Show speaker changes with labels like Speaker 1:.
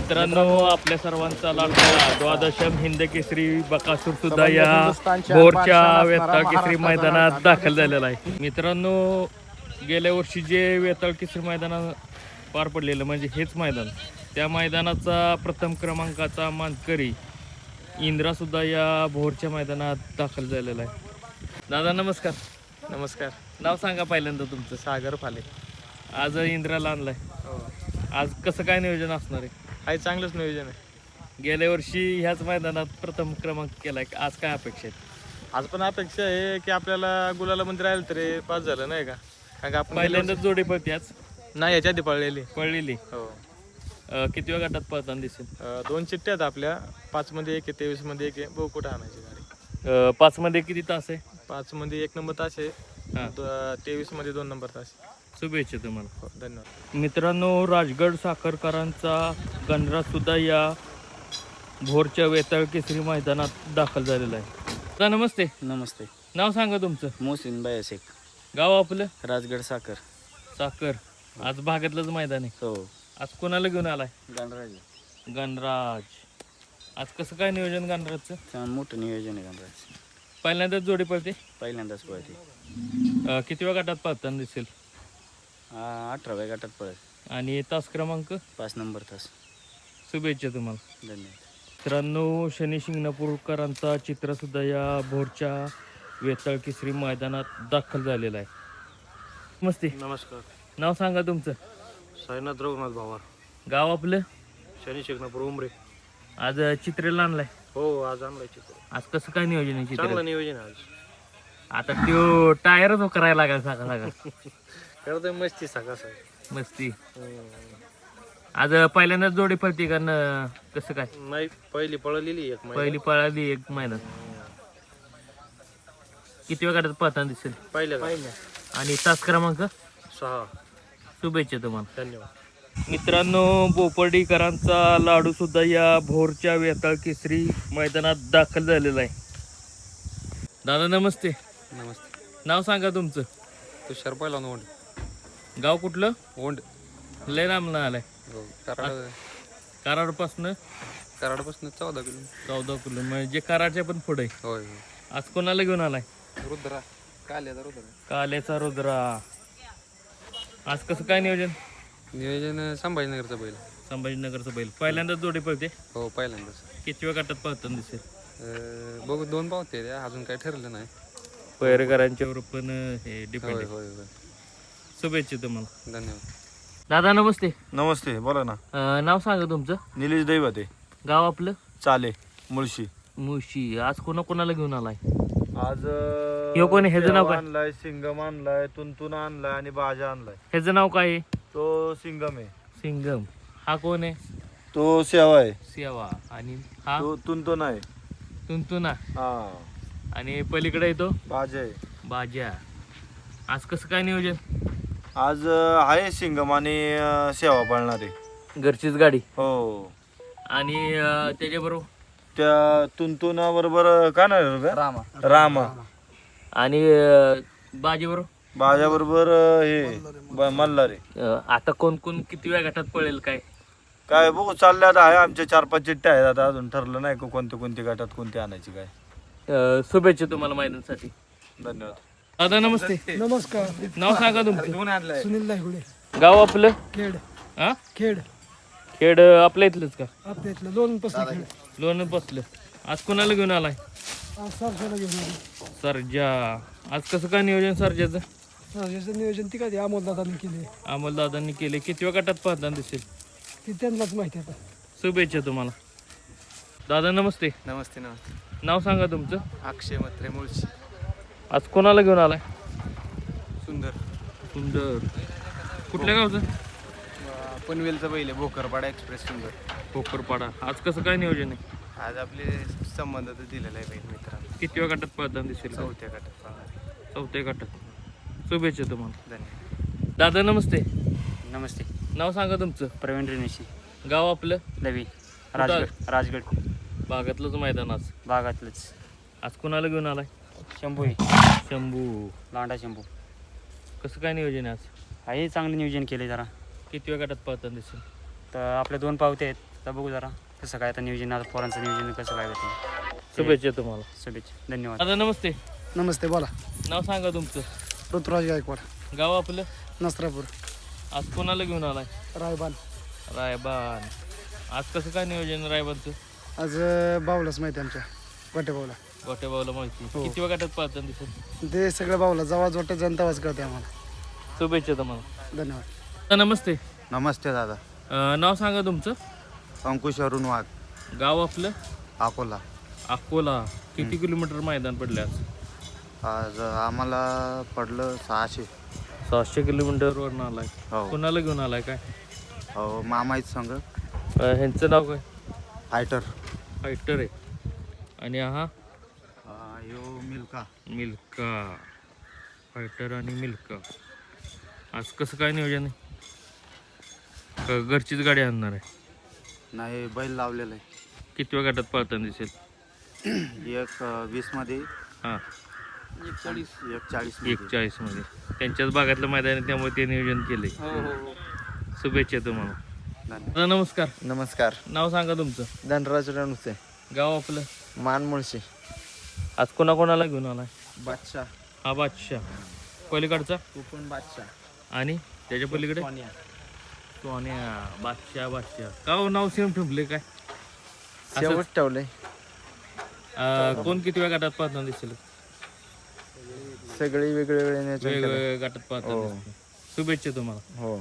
Speaker 1: मित्रांनो, आपल्या सर्वांचा लाडका द्वादशम हिंद केसरी बकासूर सुद्धा या भोरच्या वेताळ केसरी मैदानात दाखल झालेला आहे. मित्रांनो, गेल्या वर्षी जे वेताळ केसरी मैदानात पार पडलेलं म्हणजे हेच मैदान, त्या मैदानाचा प्रथम क्रमांकाचा मानकरी इंद्रा सुद्धा या भोरच्या मैदानात दाखल झालेला आहे. दादा नमस्कार.
Speaker 2: नमस्कार.
Speaker 1: नाव सांगा पहिल्यांदा तुमचं.
Speaker 2: सागर फाले.
Speaker 1: आज इंद्राला आणलाय. आज कसं काय नियोजन असणार आहे?
Speaker 2: आहे चांगलंच नियोजन आहे.
Speaker 1: गेल्या वर्षी ह्याच मैदानात प्रथम क्रमांक केलाय, आज काय अपेक्षा आहेत?
Speaker 2: आज पण अपेक्षा आहे की आपल्याला गुलाला मध्ये राहिलं तरी पास झालं नाही का, कारण का आपण
Speaker 1: पहिल्यांदाच जोडी पळते आज
Speaker 2: नाही याच्या आधी पळलेली.
Speaker 1: पळलेली.
Speaker 2: हो.
Speaker 1: किती वेळ गटात पळताना दिसेल?
Speaker 2: 2 चिठ्ठ्या आहेत आपल्या. 5 मध्ये 1 आहे, 23 मध्ये 1 आहे. बघू कुठं आणायची गाडी.
Speaker 1: 5 मध्ये किती तास आहे?
Speaker 2: 5 मध्ये 1 नंबर तास आहे. 23 मध्ये 2 नंबर तास आहे.
Speaker 1: शुभेच्छा तुम्हाला.
Speaker 2: हो, धन्यवाद.
Speaker 1: मित्रांनो, राजगड साखरकरांचा गणराज सुद्धा या भोरच्या वेताळ केसरी मैदानात दाखल झालेला आहे. दादा नमस्ते.
Speaker 3: नमस्ते.
Speaker 1: नाव सांगा तुमचं.
Speaker 3: मोहसिन बाया शेख,
Speaker 1: गाव आपलं
Speaker 3: राजगड साखर.
Speaker 1: साखर. आज भागातलंच मैदान आहे.
Speaker 3: हो.
Speaker 1: आज कोणाला घेऊन आलाय?
Speaker 3: गणराज.
Speaker 1: गणराज. आज कसं काय नियोजन गणराजचं?
Speaker 3: छान मोठं नियोजन आहे गणराज.
Speaker 1: पहिल्यांदाच जोडी पळते.
Speaker 3: पहिल्यांदाच पळते.
Speaker 1: किती वेळ गटात पळताना दिसेल?
Speaker 3: 18व्या गटात पळत.
Speaker 1: आणि तास क्रमांक?
Speaker 3: 5 नंबर तास.
Speaker 1: शुभेच्छा तुम्हाला.
Speaker 3: धन्यवाद.
Speaker 1: मित्रांनो, शनी शिंगणापूरकरांचा चित्र सुद्धा या भोरच्या वेताळ केसरी मैदानात दाखल झालेला आहे. नमस्ते.
Speaker 2: नमस्कार.
Speaker 1: नाव सांगा तुमचं.
Speaker 2: साईनाथ रघुनाथ भावार,
Speaker 1: गाव आपलं?
Speaker 2: शनी शिंगणापूर उमरे.
Speaker 1: आज चित्रेला आणलाय.
Speaker 2: हो, आज आणलाय चित्र.
Speaker 1: आज कसं काय नियोजन आहे चित्र?
Speaker 2: चांगलं नियोजन आहे आज.
Speaker 1: आता तो टायरच करायला लागेल सकाळ सकाळ.
Speaker 2: करतोय मस्ती सकाळ सकाळ.
Speaker 1: मस्ती. आज पहिल्यांदाच जोडी पळते का कसं काय?
Speaker 2: नाही, पहिली पळलेली एक
Speaker 1: पहिली पळाली एक मैदान. किती वेळ गटात पळताना दिसेल?
Speaker 2: पहिल्या.
Speaker 1: आणि तास क्रमांक?
Speaker 2: 6.
Speaker 1: शुभेच्छा तुम्हाला.
Speaker 2: धन्यवाद.
Speaker 1: मित्रांनो, बोपर्डीकरांचा लाडू सुद्धा या भोरच्या वेताळ केसरी मैदानात दाखल झालेला आहे. दादा नमस्ते.
Speaker 2: नमस्ते.
Speaker 1: नाव सांगा तुमचं.
Speaker 2: तुषार पहिला ओंड.
Speaker 1: गाव कुठलं?
Speaker 2: ओंड.
Speaker 1: लय लांब आलाय.
Speaker 2: हो.
Speaker 1: कराडपासनं?
Speaker 2: कराडपासून 14 किलो.
Speaker 1: 14 किलो म्हणजे कराडच्या पण पुढे.
Speaker 2: होय.
Speaker 1: आज कोणाला घेऊन आलाय?
Speaker 2: रुद्रा. काल्याचा रुद्रा.
Speaker 1: काल्याचा रुद्रा. आज कसं काय नियोजन?
Speaker 2: नियोजन संभाजीनगरचा बैल.
Speaker 1: संभाजीनगरचं बैल. पहिल्यांदाच जोडी पळते.
Speaker 2: हो, पहिल्यांदाच.
Speaker 1: किती वेळ गटात पळताना दिसेल?
Speaker 2: बघू, 2 पावते रे, अजून काही ठरलं नाही.
Speaker 1: पैरकरांच्यावर पण हे डिपेंड
Speaker 2: होय
Speaker 1: आहे.
Speaker 2: होय होय.
Speaker 1: शुभेच्छा तुम्हाला.
Speaker 2: धन्यवाद.
Speaker 1: दादा नमस्ते.
Speaker 4: नमस्ते, बोला ना.
Speaker 1: नाव सांगा तुमचं.
Speaker 4: निलेश दैवते,
Speaker 1: गाव आपलं?
Speaker 4: चाले, मुळशी.
Speaker 1: मुळशी. आज कोणाला घेऊन आलाय?
Speaker 4: आज
Speaker 1: ह्यो कोण आहे? ह्याचं नाव काय?
Speaker 4: आणलाय, सिंगम आणलाय, तुंतून आणलाय आणि बाजा आणलाय.
Speaker 1: ह्याचं नाव काय आहे?
Speaker 4: तो सिंगम आहे.
Speaker 1: सिंगम. हा कोण आहे?
Speaker 4: तो सेवा आहे.
Speaker 1: सेवा. आणि हा
Speaker 4: तो तुंतून आहे.
Speaker 1: तुंतुना.
Speaker 4: हा.
Speaker 1: आणि पलीकडे येतो
Speaker 4: बाजा आहे.
Speaker 1: बाज्या. आज कसं काय नियोजन?
Speaker 4: आज आहे सिंगम आणि सेवा पाळणार आहे.
Speaker 1: घरचीच गाडी.
Speaker 4: हो.
Speaker 1: आणि त्याच्याबरोबर
Speaker 4: त्या तुंतुना बरोबर काय नाही का? रामा.
Speaker 1: आणि बाजीबरोबर
Speaker 4: बाजा बरोबर हे मल्हार आहे.
Speaker 1: आता कोण किती वेळा गटात पळेल काय?
Speaker 4: काय बघू, चालले आता. आहे आमच्या 4-5 चिठ्ठ्या आहेत. आता अजून ठरलं नाही का कोणती गटात कोणती आणायची काय.
Speaker 1: शुभेच्छा तुम्हाला मैदानासाठी.
Speaker 4: धन्यवाद.
Speaker 1: दादा नमस्ते.
Speaker 5: नमस्कार.
Speaker 1: नाव सांगा तुमचं.
Speaker 5: सुनील लायगुडे,
Speaker 1: गाव आपलं?
Speaker 5: खेड.
Speaker 1: हा,
Speaker 5: खेड
Speaker 1: खेड आपल्या इथलंच का?
Speaker 5: आपल्या इथलं लोणपासून खेड.
Speaker 1: लोण बसलं. आज कोणाला घेऊन आलाय?
Speaker 5: आज सरशाला घेऊन आलो.
Speaker 1: सरजा. आज कसं काय नियोजन सरजाचं?
Speaker 5: सरशाचं नियोजन ती काय अमोलदादांनी केले,
Speaker 1: अमोलदादांनी केले. किती वेळ गटात पाहताना दिसेल?
Speaker 5: ती त्यांनाच माहिती आता.
Speaker 1: शुभेच्छा तुम्हाला. दादा नमस्ते.
Speaker 2: नमस्ते. नमस्ते.
Speaker 1: नाव सांगा तुमचं.
Speaker 2: अक्षय मत्रे, मुळशी.
Speaker 1: आज कोणाला घेऊन आलाय?
Speaker 2: सुंदर.
Speaker 1: सुंदर. कुठल्या गावचं?
Speaker 2: पनवेलचा बैल आहे, भोकरपाडा एक्सप्रेस सुंदर.
Speaker 1: कोकरपाडा. आज कसं काय नियोजन आहे?
Speaker 2: आज आपले संबंध दिलेला आहे बैल मित्रांनो.
Speaker 1: किती वेळ गटात पाहताना दिसेल?
Speaker 2: 4थ्या गटात पाहणार.
Speaker 1: 4थ्या गटात. शुभेच्छा तुम्हाला.
Speaker 2: धन्यवाद.
Speaker 1: दादा नमस्ते.
Speaker 3: नमस्ते.
Speaker 1: नाव सांगा तुमचं.
Speaker 3: प्रवीण रेणेशी,
Speaker 1: गाव आपलं?
Speaker 3: लवी, राजगड.
Speaker 1: भागातलंच मैदान आज.
Speaker 3: भागातलंच.
Speaker 1: आज कोणाला घेऊन आलाय?
Speaker 3: शंभू आहे.
Speaker 1: शंभू.
Speaker 3: लांडा शंभू.
Speaker 1: कसं काय नियोजन आहे आज?
Speaker 3: आहे चांगलं नियोजन केलं जरा.
Speaker 1: किती वेळ गटात पाहताना दिसेल?
Speaker 3: तर आपल्या 2 पावते आहेत. आता बघू जरा कसं काय आता नियोजन, आता पोरांचं नियोजन कसं काय होतं.
Speaker 1: शुभेच्छा तुम्हाला.
Speaker 3: शुभेच्छा, धन्यवाद.
Speaker 1: दादा नमस्ते.
Speaker 5: नमस्ते बोला.
Speaker 1: नाव सांगा तुमचं.
Speaker 5: ऋतुराज गायकवाड,
Speaker 1: गाव आपलं.
Speaker 5: नसरापूर,
Speaker 1: आज कोणाला घेऊन आलाय.
Speaker 5: रायबान.
Speaker 1: रायबान. आज कसं काय नियोजन रायबानचं.
Speaker 5: आज बावलाच माहिती आमच्या गोटेबावला.
Speaker 1: गोट्याबावला माहिती.
Speaker 5: हो.
Speaker 1: किती गटात पाहता दिसत.
Speaker 5: ते सगळं बावला जवळ वाटत जनतावाच कळते आम्हाला.
Speaker 1: शुभेच्छा तुम्हाला.
Speaker 5: धन्यवाद.
Speaker 1: दादा नमस्ते.
Speaker 4: नमस्ते दादा.
Speaker 1: नाव सांगा तुमचं.
Speaker 4: अंकुश अरुण वाघ,
Speaker 1: गाव आपलं.
Speaker 4: अकोला.
Speaker 1: अकोला. किती किलोमीटर मैदान पडले आज.
Speaker 4: आज आम्हाला पडलं 600.
Speaker 1: 700 किलोमीटरवरून आलाय.
Speaker 4: हो.
Speaker 1: कोणाला घेऊन आलाय काय.
Speaker 4: हो मामाईत संघ.
Speaker 1: ह्यांचं नाव काय.
Speaker 4: फायटर.
Speaker 1: फायटर आहे. आणि हा
Speaker 4: यो मिल्का.
Speaker 1: मिल्का. फायटर आणि मिल्का. आज कसं काय नियोजन आहे. का घरचीच गाडी आणणार आहे.
Speaker 4: नाही बैल लावलेलं
Speaker 1: किती वेळ गटात पळताना दिसेल.
Speaker 4: आहे. एक 20 मध्ये,
Speaker 1: हां
Speaker 4: 41
Speaker 1: 41 मध्ये. त्यांच्याच भागातलं मैदान आहे त्यामुळे ते नियोजन केले. शुभेच्छा तुम्हाला. दादा नमस्कार.
Speaker 2: नमस्कार.
Speaker 1: नाव सांगा तुमचं.
Speaker 2: धनराज रणुसे,
Speaker 1: गाव आपलं.
Speaker 2: मान मुळशी.
Speaker 1: आज कोणाकोणाला घेऊन आलाय.
Speaker 2: बादशाह.
Speaker 1: हा बादशाह. पलीकडचा.
Speaker 2: कुपन बादशाह.
Speaker 1: आणि त्याच्या पलीकडे सोन्या. बादशाह. का हो नाव सेम ठेवले काय.
Speaker 2: शेवट ठेवले.
Speaker 1: कोण किती वेळ गटात पाहताना दिसेल.
Speaker 2: सगळे वेगळे
Speaker 1: वेगवेगळ्या गटात पाहताना दिसतील. शुभेच्छा तुम्हाला.
Speaker 2: हो.